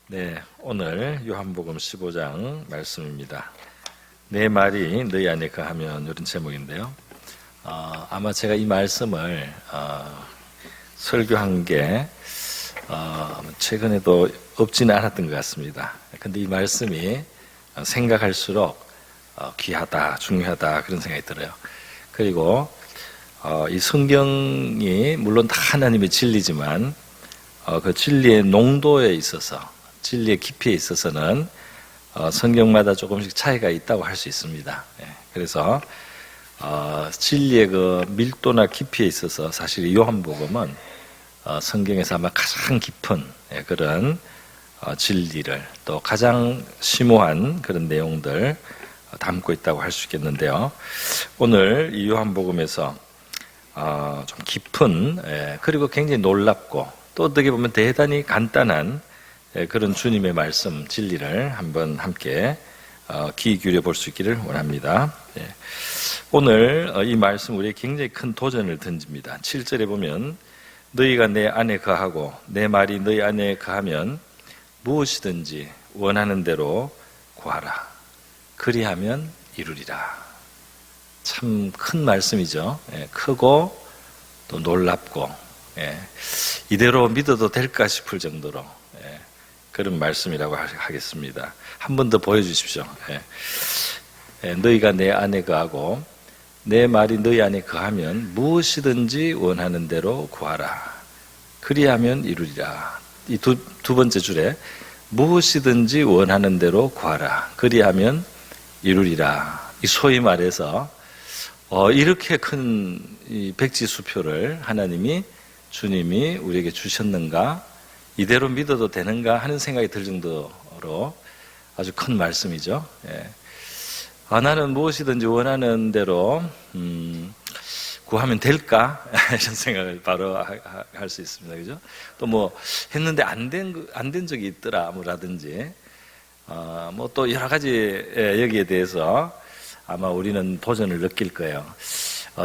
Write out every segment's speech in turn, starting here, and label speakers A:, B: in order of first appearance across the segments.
A: 네, 오늘 요한복음 15장 말씀입니다. 내 말이 너희 안에 거하면 이런 제목인데요. 아마 제가 이 말씀을 설교한 게 최근에도 없지는 않았던 것 같습니다. 근데 이 말씀이 생각할수록 귀하다, 중요하다 그런 생각이 들어요. 그리고 이 성경이 물론 다 하나님의 진리지만 그 진리의 농도에 있어서, 진리의 깊이에 있어서는 성경마다 조금씩 차이가 있다고 할 수 있습니다. 그래서 진리의 그 밀도나 깊이에 있어서 사실 요한복음은 성경에서 아마 가장 깊은 그런 진리를, 또 가장 심오한 그런 내용들 담고 있다고 할 수 있겠는데요. 오늘 이 요한복음에서 좀 깊은, 그리고 굉장히 놀랍고 또 어떻게 보면 대단히 간단한 그런 주님의 말씀, 진리를 한번 함께 귀 기울여 볼 수 있기를 원합니다. 오늘 이 말씀 우리에게 굉장히 큰 도전을 던집니다. 7절에 보면 너희가 내 안에 거하고 내 말이 너희 안에 거하면 무엇이든지 원하는 대로 구하라. 그리하면 이루리라. 참 큰 말씀이죠. 크고 또 놀랍고, 이대로 믿어도 될까 싶을 정도로 그런 말씀이라고 하겠습니다. 한 번 더 보여주십시오. 너희가 내 안에 거하고 내 말이 너희 안에 거하면 무엇이든지 원하는 대로 구하라. 그리하면 이루리라. 이 두 번째 줄에 무엇이든지 원하는 대로 구하라. 그리하면 이루리라. 이 소위 말해서 이렇게 큰 이 백지수표를 주님이 우리에게 주셨는가? 이대로 믿어도 되는가 하는 생각이 들 정도로 아주 큰 말씀이죠. 나는 무엇이든지 원하는 대로 구하면 될까? 이런 생각을 바로 할 수 있습니다. 그죠? 또 뭐 했는데 안 된 적이 있더라, 뭐라든지, 뭐 또 여러 가지 여기에 대해서 아마 우리는 도전을 느낄 거예요.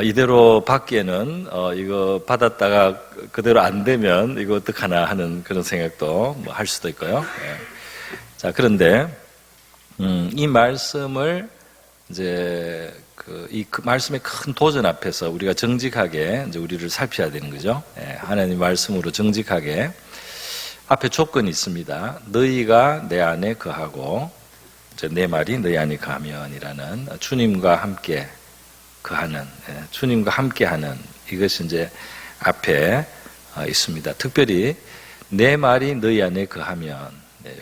A: 이대로 받기에는 이거 받았다가 그대로 안 되면 이거 어떡하나 하는 그런 생각도 뭐 할 수도 있고요. 자, 그런데 이 말씀을 이제 이 말씀의 큰 도전 앞에서 우리가 정직하게 이제 우리를 살펴야 되는 거죠. 하나님 말씀으로 정직하게. 앞에 조건이 있습니다. 너희가 내 안에 거하고 내 말이 너희 안에 거하면이라는 주님과 함께 거하는, 주님과 함께하는, 이것이 이제 앞에 있습니다. 특별히 내 말이 너희 안에 거하면,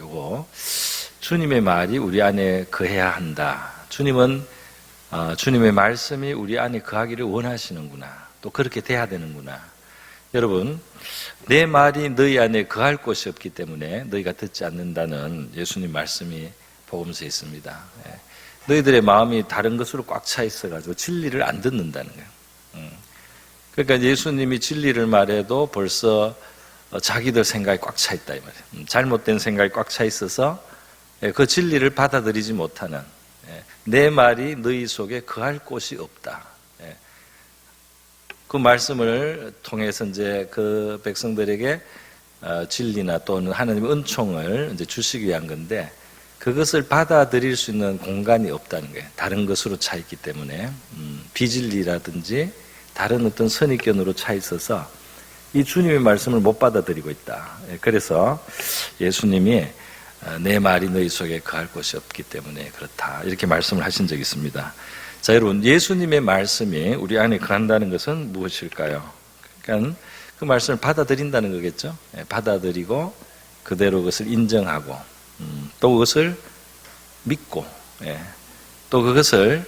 A: 요거 주님의 말이 우리 안에 거해야 한다. 주님은 주님의 말씀이 우리 안에 거하기를 원하시는구나. 또 그렇게 돼야 되는구나. 여러분, 내 말이 너희 안에 거할 곳이 없기 때문에 너희가 듣지 않는다는 예수님 말씀이 복음서에 있습니다. 너희들의 마음이 다른 것으로 꽉 차 있어가지고 진리를 안 듣는다는 거예요. 그러니까 예수님이 진리를 말해도 벌써 자기들 생각이 꽉 차 있다 이 말이에요. 잘못된 생각이 꽉 차 있어서 그 진리를 받아들이지 못하는, 내 말이 너희 속에 거할 곳이 없다. 그 말씀을 통해서 이제 그 백성들에게 진리나 또는 하나님의 은총을 이제 주시기 위한 건데, 그것을 받아들일 수 있는 공간이 없다는 거예요. 다른 것으로 차 있기 때문에, 비진리라든지 다른 어떤 선입견으로 차 있어서 이 주님의 말씀을 못 받아들이고 있다. 그래서 예수님이 내 말이 너희 속에 거할 곳이 없기 때문에 그렇다, 이렇게 말씀을 하신 적이 있습니다. 자, 여러분, 예수님의 말씀이 우리 안에 거한다는 것은 무엇일까요? 그러니까 그 말씀을 받아들인다는 거겠죠. 받아들이고 그대로 그것을 인정하고, 또 그것을 믿고, 또 그것을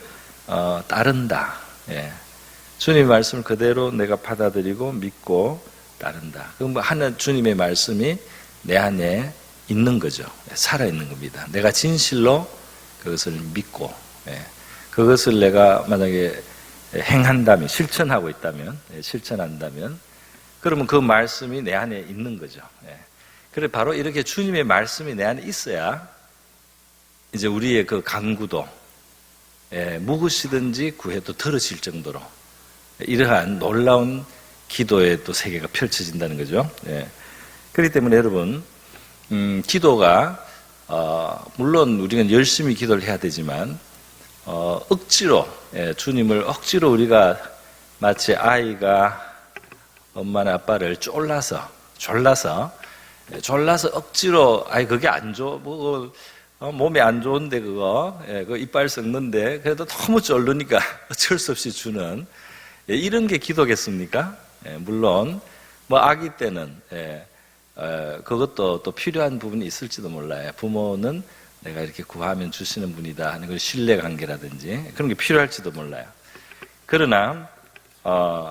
A: 따른다. 주님의 말씀을 그대로 내가 받아들이고 믿고 따른다. 그럼 하나 주님의 말씀이 내 안에 있는 거죠. 살아있는 겁니다. 내가 진실로 그것을 믿고, 그것을 내가 만약에 행한다면, 실천한다면, 그러면 그 말씀이 내 안에 있는 거죠. 그래, 바로 이렇게 주님의 말씀이 내 안에 있어야 이제 우리의 그 간구도, 무엇이든지 구해도 들어질 정도로 이러한 놀라운 기도의 또 세계가 펼쳐진다는 거죠. 그렇기 때문에 여러분, 기도가 물론 우리는 열심히 기도를 해야 되지만 억지로 주님을 억지로 우리가 마치 아이가 엄마나 아빠를 졸라서 억지로 그게 안 좋아 몸에 안 좋은데 그거 이빨 썩는데 그래도 너무 졸르니까 어쩔 수 없이 주는 이런 게 기도겠습니까? 물론 뭐 아기 때는 그것도 또 필요한 부분이 있을지도 몰라요. 부모는 내가 이렇게 구하면 주시는 분이다 하는 그 신뢰관계라든지 그런 게 필요할지도 몰라요. 그러나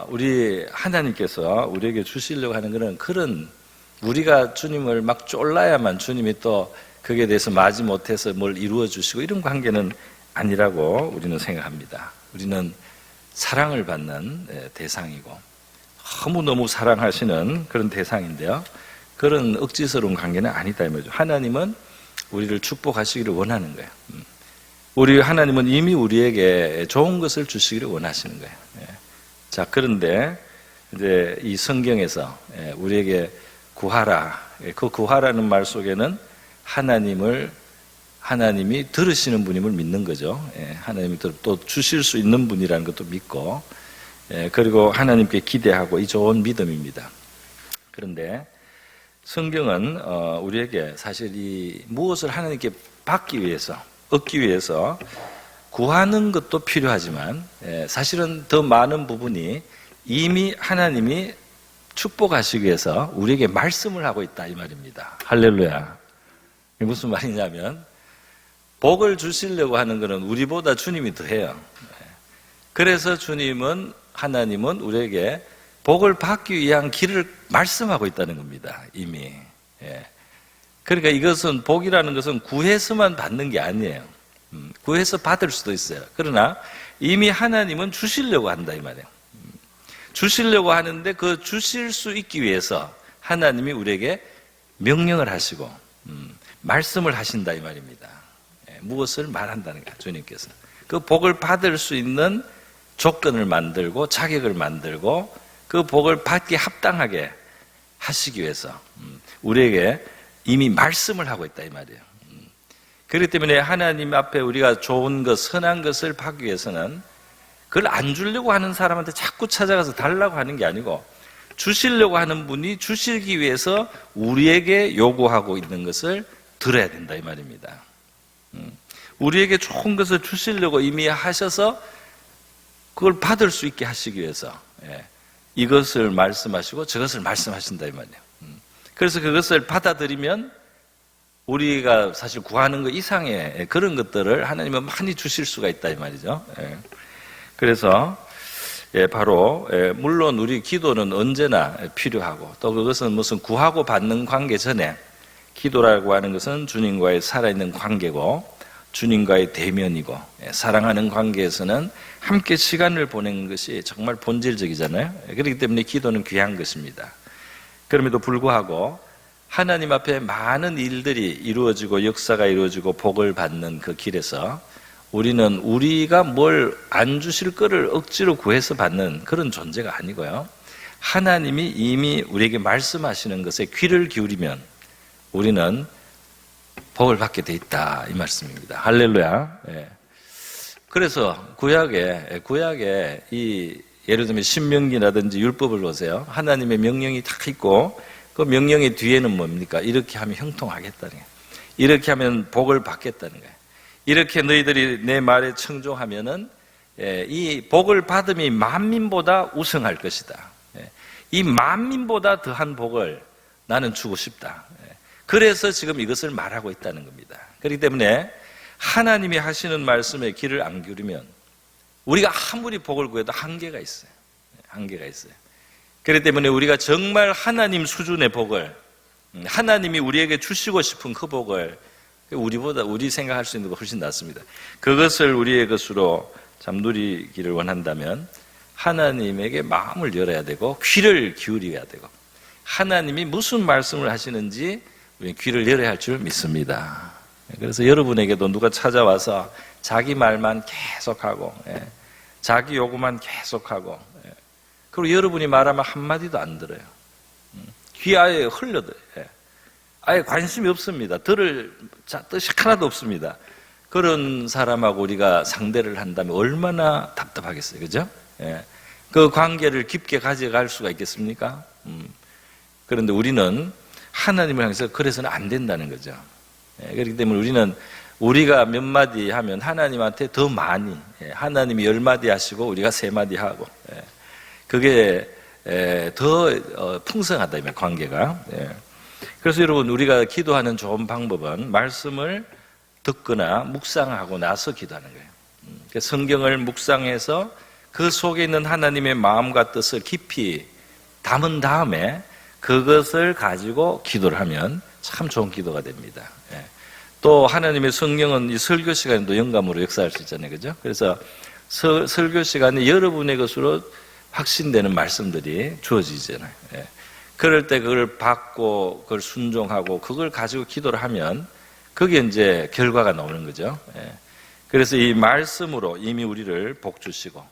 A: 우리 하나님께서 우리에게 주시려고 하는 그런 우리가 주님을 막 쫄라야만 주님이 또 거기에 대해서 마지 못해서 뭘 이루어 주시고 이런 관계는 아니라고 우리는 생각합니다. 우리는 사랑을 받는 대상이고 너무너무 사랑하시는 그런 대상인데요. 그런 억지스러운 관계는 아니다 이 말이죠. 하나님은 우리를 축복하시기를 원하는 거예요. 우리 하나님은 이미 우리에게 좋은 것을 주시기를 원하시는 거예요. 자, 그런데 이제 이 성경에서 우리에게 구하라. 그 구하라는 말 속에는 하나님이 들으시는 분임을 믿는 거죠. 하나님이 또 주실 수 있는 분이라는 것도 믿고, 그리고 하나님께 기대하고 이 좋은 믿음입니다. 그런데 성경은 우리에게 사실 이 무엇을 하나님께 받기 위해서, 얻기 위해서 구하는 것도 필요하지만 사실은 더 많은 부분이 이미 하나님이 축복하시기 위해서 우리에게 말씀을 하고 있다 이 말입니다. 할렐루야. 무슨 말이냐면 복을 주시려고 하는 것은 우리보다 주님이 더해요. 그래서 하나님은 우리에게 복을 받기 위한 길을 말씀하고 있다는 겁니다. 이미. 그러니까 이것은 복이라는 것은 구해서만 받는 게 아니에요. 구해서 받을 수도 있어요. 그러나 이미 하나님은 주시려고 한다 이 말이에요. 주시려고 하는데 그 주실 수 있기 위해서 하나님이 우리에게 명령을 하시고 말씀을 하신다 이 말입니다. 무엇을 말한다는 거야 주님께서. 그 복을 받을 수 있는 조건을 만들고 자격을 만들고 그 복을 받기 합당하게 하시기 위해서 우리에게 이미 말씀을 하고 있다 이 말이에요. 그렇기 때문에 하나님 앞에 우리가 좋은 것, 선한 것을 받기 위해서는 그걸 안 주려고 하는 사람한테 자꾸 찾아가서 달라고 하는 게 아니고 주시려고 하는 분이 주시기 위해서 우리에게 요구하고 있는 것을 들어야 된다 이 말입니다. 우리에게 좋은 것을 주시려고 이미 하셔서 그걸 받을 수 있게 하시기 위해서 이것을 말씀하시고 저것을 말씀하신다 이 말이에요. 그래서 그것을 받아들이면 우리가 사실 구하는 것 이상의 그런 것들을 하나님은 많이 주실 수가 있다 이 말이죠. 그래서 바로 물론 우리 기도는 언제나 필요하고 또 그것은 무슨 구하고 받는 관계 전에 기도라고 하는 것은 주님과의 살아있는 관계고 주님과의 대면이고 사랑하는 관계에서는 함께 시간을 보내는 것이 정말 본질적이잖아요. 그렇기 때문에 기도는 귀한 것입니다. 그럼에도 불구하고 하나님 앞에 많은 일들이 이루어지고 역사가 이루어지고 복을 받는 그 길에서 우리는 우리가 뭘 안 주실 거를 억지로 구해서 받는 그런 존재가 아니고요. 하나님이 이미 우리에게 말씀하시는 것에 귀를 기울이면 우리는 복을 받게 돼 있다 이 말씀입니다. 할렐루야. 그래서 구약에 이 예를 들면 신명기라든지 율법을 보세요. 하나님의 명령이 딱 있고 그 명령의 뒤에는 뭡니까? 이렇게 하면 형통하겠다는 거예요. 이렇게 하면 복을 받겠다는 거예요. 이렇게 너희들이 내 말에 청종하면은 이 복을 받음이 만민보다 우승할 것이다. 이 만민보다 더한 복을 나는 주고 싶다. 그래서 지금 이것을 말하고 있다는 겁니다. 그렇기 때문에 하나님이 하시는 말씀에 귀를 안 기울이면 우리가 아무리 복을 구해도 한계가 있어요. 한계가 있어요. 그렇기 때문에 우리가 정말 하나님 수준의 복을 하나님이 우리에게 주시고 싶은 그 복을 우리 생각할 수 있는 것보다 훨씬 낫습니다. 그것을 우리의 것으로 참 누리기를 원한다면 하나님에게 마음을 열어야 되고 귀를 기울여야 되고 하나님이 무슨 말씀을 하시는지 우리 귀를 열어야 할 줄 믿습니다. 그래서 여러분에게도 누가 찾아와서 자기 말만 계속하고 자기 요구만 계속하고 그리고 여러분이 말하면 한마디도 안 들어요. 귀 아예 흘려들어요. 아예 관심이 없습니다. 들을 뜻이 하나도 없습니다. 그런 사람하고 우리가 상대를 한다면 얼마나 답답하겠어요. 그죠? 예. 그 관계를 깊게 가져갈 수가 있겠습니까? 그런데 우리는 하나님을 향해서 그래서는 안 된다는 거죠. 예. 그렇기 때문에 우리는 우리가 몇 마디 하면 하나님한테 더 많이, 하나님이 10마디 하시고 우리가 3마디 하고, 그게 더 풍성하다, 이 관계가. 그래서 여러분, 우리가 기도하는 좋은 방법은 말씀을 듣거나 묵상하고 나서 기도하는 거예요. 성경을 묵상해서 그 속에 있는 하나님의 마음과 뜻을 깊이 담은 다음에 그것을 가지고 기도를 하면 참 좋은 기도가 됩니다. 또 하나님의 성령은 이 설교 시간에도 영감으로 역사할 수 있잖아요. 그죠? 그래서 설교 시간에 여러분의 것으로 확신되는 말씀들이 주어지잖아요. 그럴 때 그걸 받고 그걸 순종하고 그걸 가지고 기도를 하면 그게 이제 결과가 나오는 거죠. 그래서 이 말씀으로 이미 우리를 복 주시고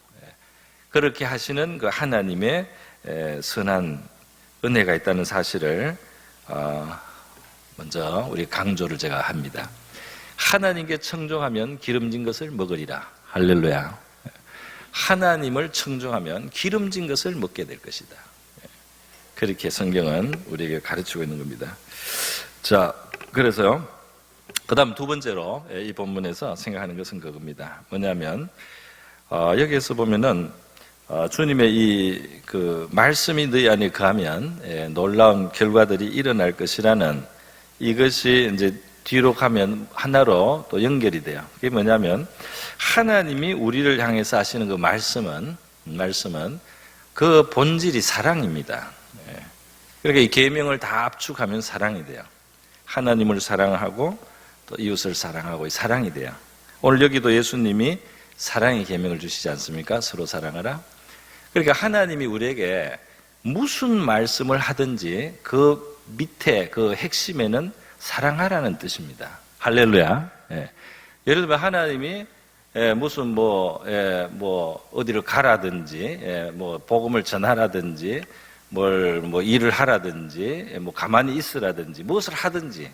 A: 그렇게 하시는 그 하나님의 선한 은혜가 있다는 사실을 먼저 우리 강조를 제가 합니다. 하나님께 청종하면 기름진 것을 먹으리라. 할렐루야. 하나님을 청종하면 기름진 것을 먹게 될 것이다. 그렇게 성경은 우리에게 가르치고 있는 겁니다. 자, 그래서 그 다음 두 번째로 이 본문에서 생각하는 것은 그겁니다. 뭐냐면 여기에서 보면은 주님의 이 그 말씀이 너희 안에 거하면 놀라운 결과들이 일어날 것이라는 이것이 이제 뒤로 가면 하나로 또 연결이 돼요. 그게 뭐냐면 하나님이 우리를 향해서 하시는 그 말씀은 그 본질이 사랑입니다. 그러니까 이 계명을 다 압축하면 사랑이 돼요. 하나님을 사랑하고 또 이웃을 사랑하고 사랑이 돼요. 오늘 여기도 예수님이 사랑의 계명을 주시지 않습니까? 서로 사랑하라. 그러니까 하나님이 우리에게 무슨 말씀을 하든지 그 밑에 그 핵심에는 사랑하라는 뜻입니다. 할렐루야. 예를 들면 하나님이 무슨 뭐 어디를 가라든지 뭐 복음을 전하라든지 뭐 일을 하라든지 뭐 가만히 있으라든지 무엇을 하든지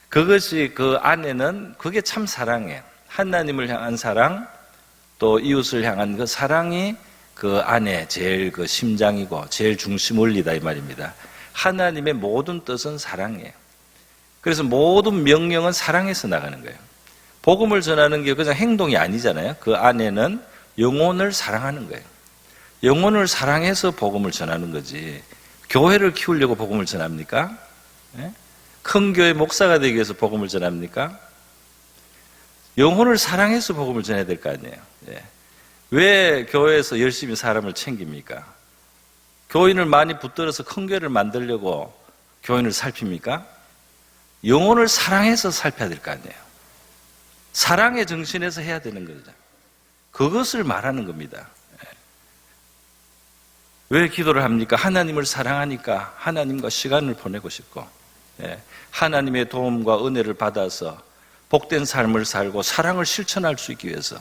A: 그것이 그 안에는 그게 참 사랑이에요. 하나님을 향한 사랑 또 이웃을 향한 그 사랑이 그 안에 제일 그 심장이고 제일 중심 원리다 이 말입니다. 하나님의 모든 뜻은 사랑이에요. 그래서 모든 명령은 사랑에서 나가는 거예요. 복음을 전하는 게 그냥 행동이 아니잖아요. 그 안에는 영혼을 사랑하는 거예요. 영혼을 사랑해서 복음을 전하는 거지. 교회를 키우려고 복음을 전합니까? 큰 교회 목사가 되기 위해서 복음을 전합니까? 영혼을 사랑해서 복음을 전해야 될 거 아니에요. 왜 교회에서 열심히 사람을 챙깁니까? 교인을 많이 붙들어서 큰 교회를 만들려고 교인을 살핍니까? 영혼을 사랑해서 살펴야 될 거 아니에요. 사랑의 정신에서 해야 되는 거죠. 그것을 말하는 겁니다. 왜 기도를 합니까? 하나님을 사랑하니까 하나님과 시간을 보내고 싶고 하나님의 도움과 은혜를 받아서 복된 삶을 살고 사랑을 실천할 수 있기 위해서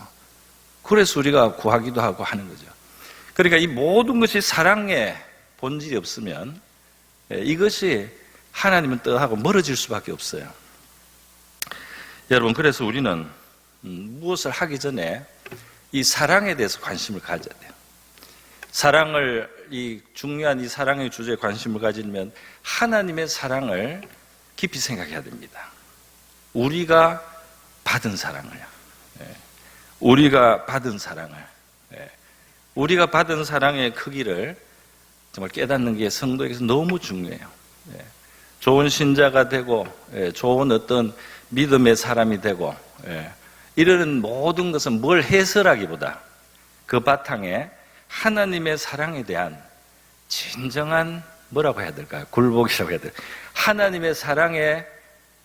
A: 그래서 우리가 구하기도 하고 하는 거죠. 그러니까 이 모든 것이 사랑의 본질이 없으면 이것이 하나님은 뜻하고 멀어질 수밖에 없어요. 여러분, 그래서 우리는 무엇을 하기 전에 이 사랑에 대해서 관심을 가져야 돼요. 이 중요한 이 사랑의 주제에 관심을 가지려면 하나님의 사랑을 깊이 생각해야 됩니다. 우리가 받은 사랑을요. 우리가 받은 사랑을. 우리가 받은 사랑의 크기를 정말 깨닫는 게 성도에게서 너무 중요해요. 좋은 신자가 되고, 좋은 어떤 믿음의 사람이 되고, 이러는 모든 것은 뭘 해설하기보다 그 바탕에 하나님의 사랑에 대한 진정한 뭐라고 해야 될까요? 굴복이라고 해야 될까요? 하나님의 사랑에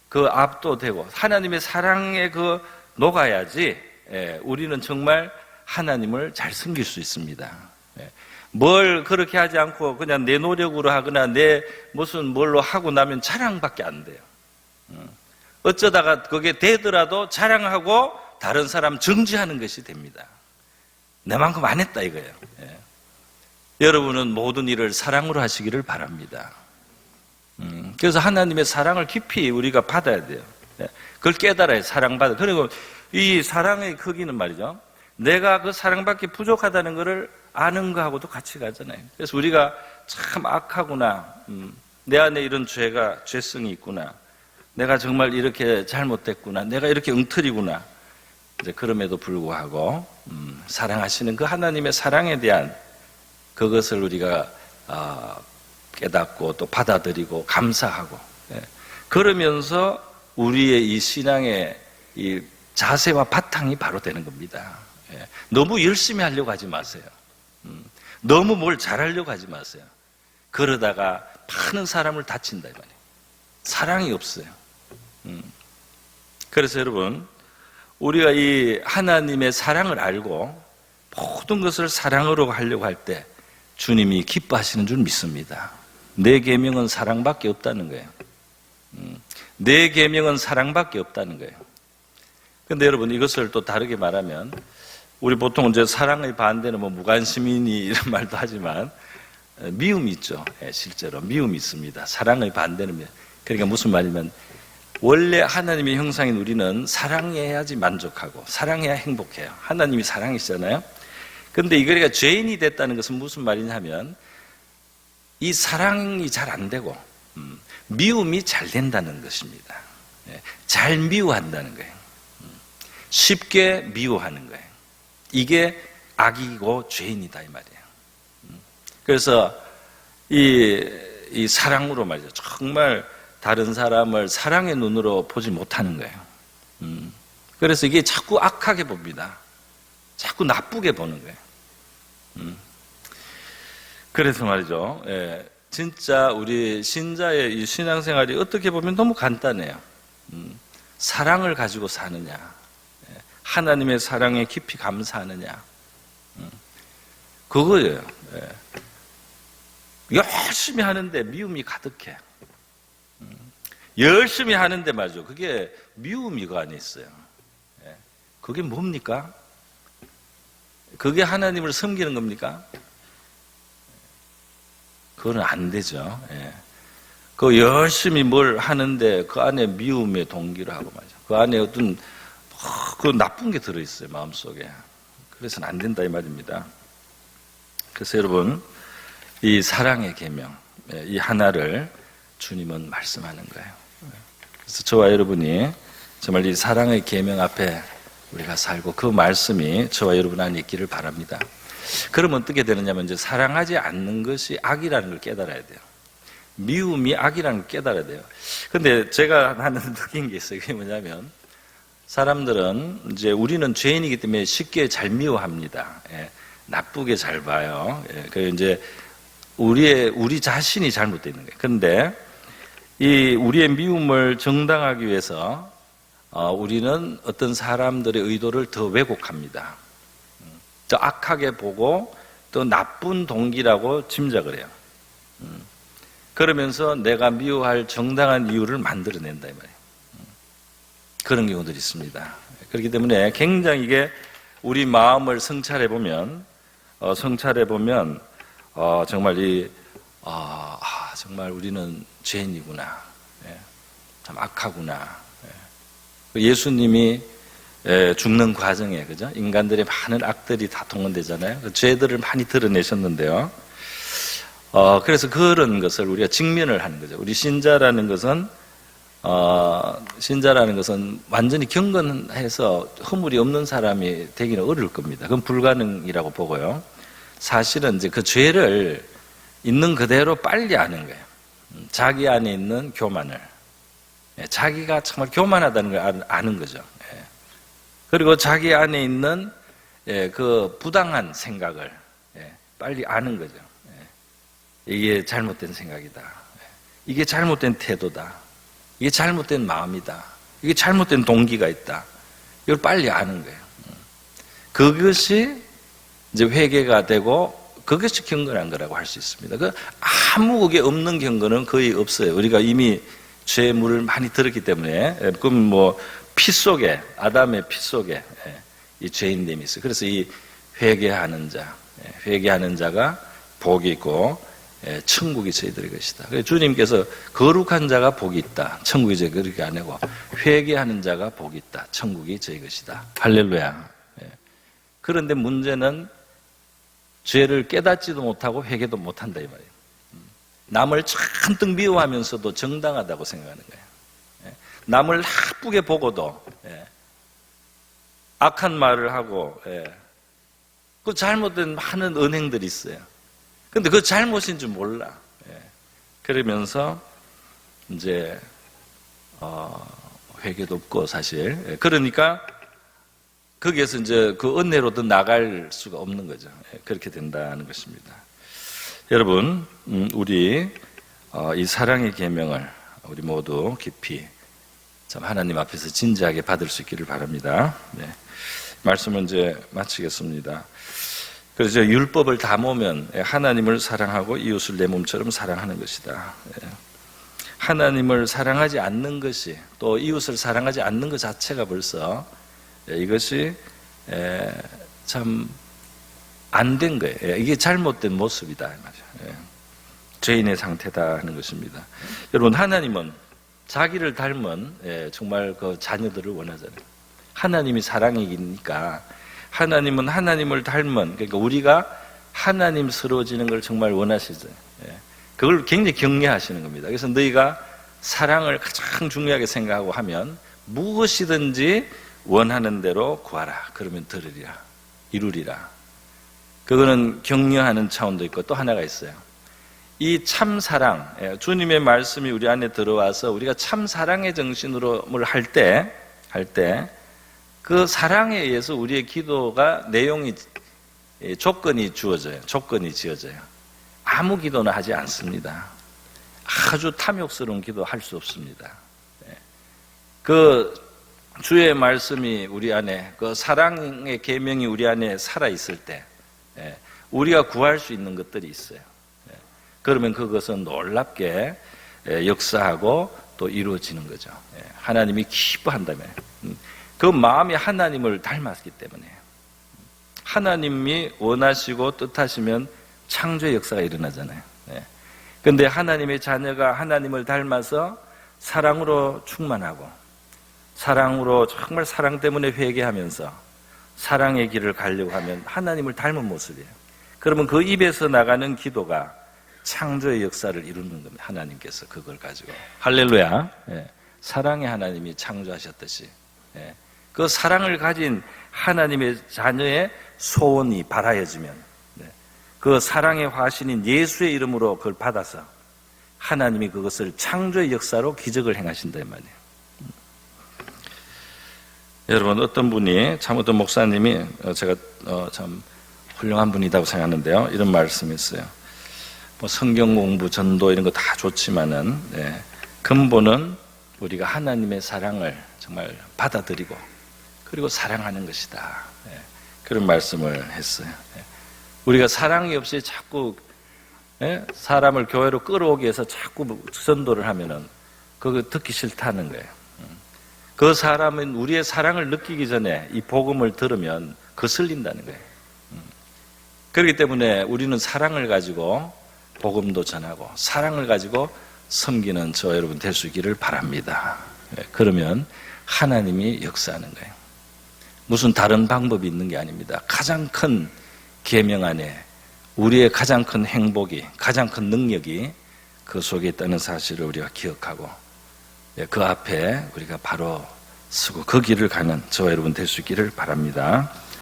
A: 그 압도되고 하나님의 사랑에 그 녹아야지 우리는 정말 하나님을 잘 섬길 수 있습니다. 뭘 그렇게 하지 않고 그냥 내 노력으로 하거나 내 무슨 뭘로 하고 나면 자랑밖에 안 돼요. 어쩌다가 그게 되더라도 자랑하고 다른 사람 정지하는 것이 됩니다. 내만큼 안 했다 이거예요. 여러분은 모든 일을 사랑으로 하시기를 바랍니다. 그래서 하나님의 사랑을 깊이 우리가 받아야 돼요. 그걸 깨달아야 사랑받아. 그리고 이 사랑의 크기는 말이죠. 내가 그 사랑받기 부족하다는 것을 아는 거하고도 같이 가잖아요. 그래서 우리가 참 악하구나. 내 안에 이런 죄성이 있구나. 내가 정말 이렇게 잘못됐구나. 내가 이렇게 엉터리구나. 이제 그럼에도 불구하고 사랑하시는 그 하나님의 사랑에 대한 그것을 우리가 깨닫고 또 받아들이고 감사하고, 그러면서 우리의 이 신앙의 이 자세와 바탕이 바로 되는 겁니다. 너무 열심히 하려고 하지 마세요. 너무 뭘 잘하려고 하지 마세요. 그러다가 많은 사람을 다친다 이 말이에요. 사랑이 없어요. 그래서 여러분, 우리가 이 하나님의 사랑을 알고 모든 것을 사랑으로 하려고 할 때 주님이 기뻐하시는 줄 믿습니다. 내 계명은 사랑밖에 없다는 거예요. 내 계명은 사랑밖에 없다는 거예요. 그런데 여러분, 이것을 또 다르게 말하면, 우리 보통 이제 사랑의 반대는 뭐 무관심이니 이런 말도 하지만 미움이 있죠. 실제로 미움이 있습니다. 사랑의 반대는, 그러니까 무슨 말이면, 원래 하나님의 형상인 우리는 사랑해야지 만족하고 사랑해야 행복해요. 하나님이 사랑이시잖아요. 그런데 이거가 죄인이 됐다는 것은 무슨 말이냐면, 이 사랑이 잘 안 되고 미움이 잘 된다는 것입니다. 잘 미워한다는 거예요. 쉽게 미워하는 거예요. 이게 악이고 죄인이다 이 말이에요. 그래서 이 사랑으로 말이죠. 정말 다른 사람을 사랑의 눈으로 보지 못하는 거예요. 그래서 이게 자꾸 악하게 봅니다. 자꾸 나쁘게 보는 거예요. 그래서 말이죠. 진짜 우리 신자의 이 신앙생활이 어떻게 보면 너무 간단해요. 사랑을 가지고 사느냐, 하나님의 사랑에 깊이 감사하느냐, 그거예요. 열심히 하는데 미움이 가득해. 열심히 하는데 말이죠. 그게 미움이 그 안에 있어요. 그게 뭡니까? 그게 하나님을 섬기는 겁니까? 그건 안 되죠. 그 열심히 뭘 하는데 그 안에 미움의 동기를 하고 말이죠. 그 안에 어떤 그 나쁜 게 들어있어요, 마음속에. 그래서는 안 된다 이 말입니다. 그래서 여러분, 이 사랑의 계명, 이 하나를 주님은 말씀하는 거예요. 그래서 저와 여러분이 정말 이 사랑의 계명 앞에 우리가 살고 그 말씀이 저와 여러분 안에 있기를 바랍니다. 그러면 어떻게 되느냐면, 이제 사랑하지 않는 것이 악이라는 걸 깨달아야 돼요. 미움이 악이라는 걸 깨달아야 돼요. 근데 제가 하는 느낀 게 있어요. 그게 뭐냐면, 사람들은 이제 우리는 죄인이기 때문에 쉽게 잘 미워합니다. 나쁘게 잘 봐요. 그 이제 우리 자신이 잘못되어 있는 거예요. 그런데 이 우리의 미움을 정당하기 위해서 우리는 어떤 사람들의 의도를 더 왜곡합니다. 더 악하게 보고 더 나쁜 동기라고 짐작을 해요. 그러면서 내가 미워할 정당한 이유를 만들어낸다 이 말이에요. 그런 경우들이 있습니다. 그렇기 때문에 굉장히 이게 우리 마음을 성찰해 보면 정말 정말 우리는 죄인이구나, 참 악하구나. 예수님이 죽는 과정에, 그죠? 인간들의 많은 악들이 다 동원되잖아요. 그 죄들을 많이 드러내셨는데요. 그래서 그런 것을 우리가 직면을 하는 거죠. 우리 신자라는 것은 완전히 경건해서 허물이 없는 사람이 되기는 어려울 겁니다. 그건 불가능이라고 보고요. 사실은 이제 그 죄를 있는 그대로 빨리 아는 거예요. 자기 안에 있는 교만을. 자기가 정말 교만하다는 걸 아는 거죠. 그리고 자기 안에 있는 그 부당한 생각을 빨리 아는 거죠. 이게 잘못된 생각이다. 이게 잘못된 태도다. 이게 잘못된 마음이다. 이게 잘못된 동기가 있다. 이걸 빨리 아는 거예요. 그것이 이제 회개가 되고 그것이 경건한 거라고 할 수 있습니다. 아무 그게 없는 경건은 거의 없어요. 우리가 이미 죄물을 많이 들었기 때문에. 그럼 뭐 피 속에, 아담의 피 속에 이 죄인됨이 있어요. 그래서 이 회개하는 자가 복이 있고 천국이 저희들의 것이다. 그래서 주님께서 거룩한 자가 복이 있다. 천국이 저희 그렇게 안 하고 회개하는 자가 복이 있다. 천국이 저희 것이다. 할렐루야. 그런데 문제는 죄를 깨닫지도 못하고 회개도 못한다 이 말이에요. 남을 잔뜩 미워하면서도 정당하다고 생각하는 거예요. 남을 나쁘게 보고도 악한 말을 하고 그 잘못된 많은 언행들이 있어요. 근데 그 잘못인 줄 몰라. 그러면서 이제 회개도 없고 사실 그러니까 거기에서 이제 그 은혜로도 나갈 수가 없는 거죠. 그렇게 된다는 것입니다. 여러분, 우리 이 사랑의 계명을 우리 모두 깊이 참 하나님 앞에서 진지하게 받을 수 있기를 바랍니다. 말씀은 이제 마치겠습니다. 그래서 율법을 다 모으면 하나님을 사랑하고 이웃을 내 몸처럼 사랑하는 것이다. 하나님을 사랑하지 않는 것이 또 이웃을 사랑하지 않는 것 자체가 벌써 이것이 참 안 된 거예요. 이게 잘못된 모습이다. 죄인의 상태다 하는 것입니다. 여러분, 하나님은 자기를 닮은 정말 그 자녀들을 원하잖아요. 하나님이 사랑이니까 하나님은 하나님을 닮은, 그러니까 우리가 하나님스러워지는 걸 정말 원하시죠. 그걸 굉장히 경외하시는 겁니다. 그래서 너희가 사랑을 가장 중요하게 생각하고 하면 무엇이든지 원하는 대로 구하라. 그러면 들으리라. 이루리라. 그거는 격려하는 차원도 있고 또 하나가 있어요. 이 참사랑, 주님의 말씀이 우리 안에 들어와서 우리가 참사랑의 정신으로 뭘 할 때 그 사랑에 의해서 우리의 기도가 내용이 조건이 주어져요. 조건이 지어져요. 아무 기도나 하지 않습니다. 아주 탐욕스러운 기도 할 수 없습니다. 그 주의 말씀이 우리 안에, 그 사랑의 계명이 우리 안에 살아있을 때 우리가 구할 수 있는 것들이 있어요. 그러면 그것은 놀랍게 역사하고 또 이루어지는 거죠. 하나님이 기뻐한다면 그 마음이 하나님을 닮았기 때문에 하나님이 원하시고 뜻하시면 창조의 역사가 일어나잖아요. 그런데 하나님의 자녀가 하나님을 닮아서 사랑으로 충만하고 사랑으로 정말 사랑 때문에 회개하면서 사랑의 길을 가려고 하면 하나님을 닮은 모습이에요. 그러면 그 입에서 나가는 기도가 창조의 역사를 이루는 겁니다. 하나님께서 그걸 가지고. 할렐루야. 사랑의 하나님이 창조하셨듯이 그 사랑을 가진 하나님의 자녀의 소원이 바라여지면 그 사랑의 화신인 예수의 이름으로 그걸 받아서 하나님이 그것을 창조의 역사로 기적을 행하신다 이 말이에요. 여러분, 어떤 분이 참 어떤 목사님이 제가 참 훌륭한 분이라고 생각하는데요. 이런 말씀이 있어요. 뭐 성경 공부, 전도 이런 거 다 좋지만은 근본은 우리가 하나님의 사랑을 정말 받아들이고 그리고 사랑하는 것이다. 그런 말씀을 했어요. 우리가 사랑이 없이 자꾸 사람을 교회로 끌어오기 위해서 자꾸 전도를 하면은 그거 듣기 싫다는 거예요. 그 사람은 우리의 사랑을 느끼기 전에 이 복음을 들으면 거슬린다는 거예요. 그렇기 때문에 우리는 사랑을 가지고 복음도 전하고 사랑을 가지고 섬기는 저 여러분 될 수 있기를 바랍니다. 그러면 하나님이 역사하는 거예요. 무슨 다른 방법이 있는 게 아닙니다. 가장 큰 계명 안에 우리의 가장 큰 행복이, 가장 큰 능력이 그 속에 있다는 사실을 우리가 기억하고 그 앞에 우리가 바로 서고 그 길을 가는 저와 여러분 될 수 있기를 바랍니다.